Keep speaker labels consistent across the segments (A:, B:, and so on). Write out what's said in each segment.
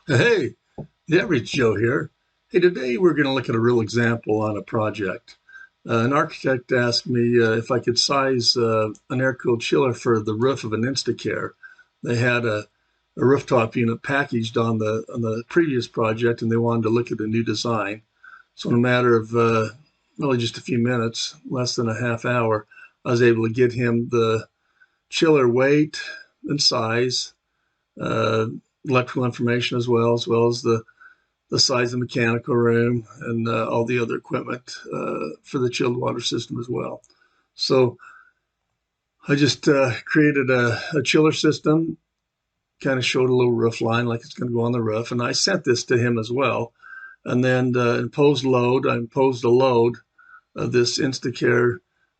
A: Hey, the average Joe here. Hey, today we're going to look at a real example on a project. An architect asked me if I could size an air-cooled chiller for the roof of an Insta-care. They had a rooftop unit packaged on the previous project, and they wanted to look at a new design. So in a matter of really just a few minutes, less than a half hour, I was able to get him the chiller weight and size, uh, electrical information as well as the size of the mechanical room and all the other equipment for the chilled water system as well. So I just created a chiller system, kind of showed a little roof line like it's going to go on the roof, and I sent this to him as well. And then I imposed a load of this Instacare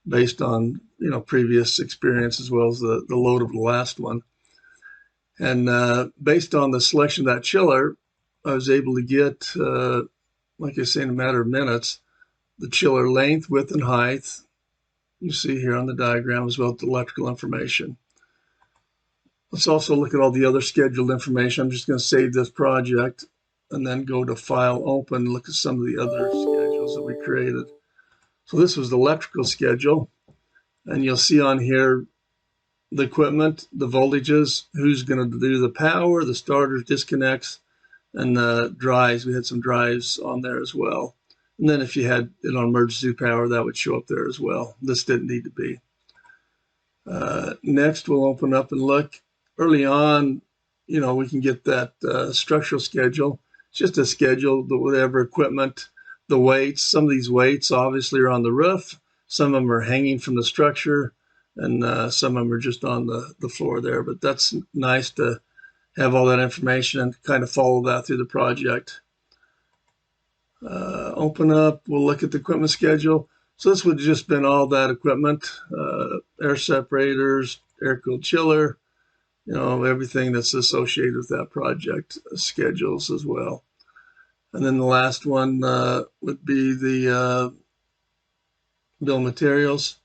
A: based on previous experience as well as the load of the last one. And based on the selection of that chiller, I was able to get, like I say, in a matter of minutes, the chiller length, width, and height. You see here on the diagram as well as the electrical information. Let's also look at all the other scheduled information. I'm just going to save this project and then go to File, Open, look at some of the other schedules that we created. So this was the electrical schedule, and you'll see on here the equipment, the voltages, who's going to do the power, the starters, disconnects, and the drives. We had some drives on there as well. And then if you had it on emergency power, that would show up there as well. This didn't need to be. Next, we'll open up and look. Early on, we can get that structural schedule. It's just a schedule, whatever equipment, the weights. Some of these weights obviously are on the roof. Some of them are hanging from the structure, and some of them are just on the floor there. But that's nice to have all that information and kind of follow that through the project. Open up, we'll look at the equipment schedule. So this would have just been all that equipment, air separators, air-cooled chiller, everything that's associated with that project, schedules as well. And then the last one would be the bill of materials.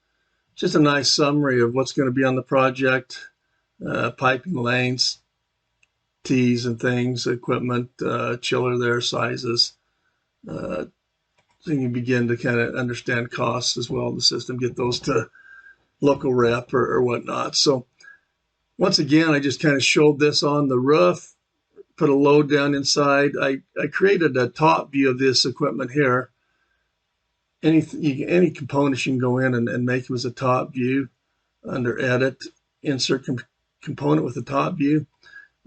A: Just a nice summary of what's going to be on the project, piping lanes, T's and things, equipment, chiller there, sizes. So you can begin to kind of understand costs as well in the system, get those to local rep or whatnot. So once again, I just kind of showed this on the roof, put a load down inside. I created a top view of this equipment here. Any components you can go in and make them as a top view under Edit, insert component with a top view.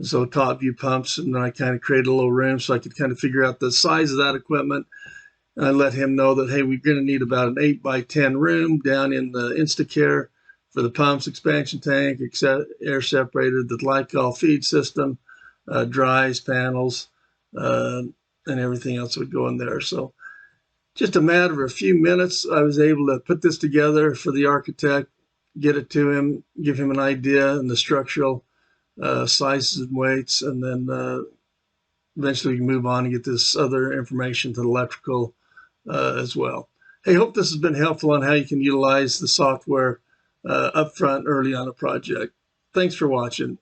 A: So top view pumps, and then I kind of created a little room so I could kind of figure out the size of that equipment. And I let him know that, hey, we're going to need about an 8x10 room down in the Insta-care for the pumps, expansion tank, air separator, the glycol feed system, dries, panels, and everything else would go in there. So just a matter of a few minutes, I was able to put this together for the architect, get it to him, give him an idea and the structural sizes and weights, and then eventually we can move on and get this other information to the electrical as well. Hey, hope this has been helpful on how you can utilize the software up front early on a project. Thanks for watching.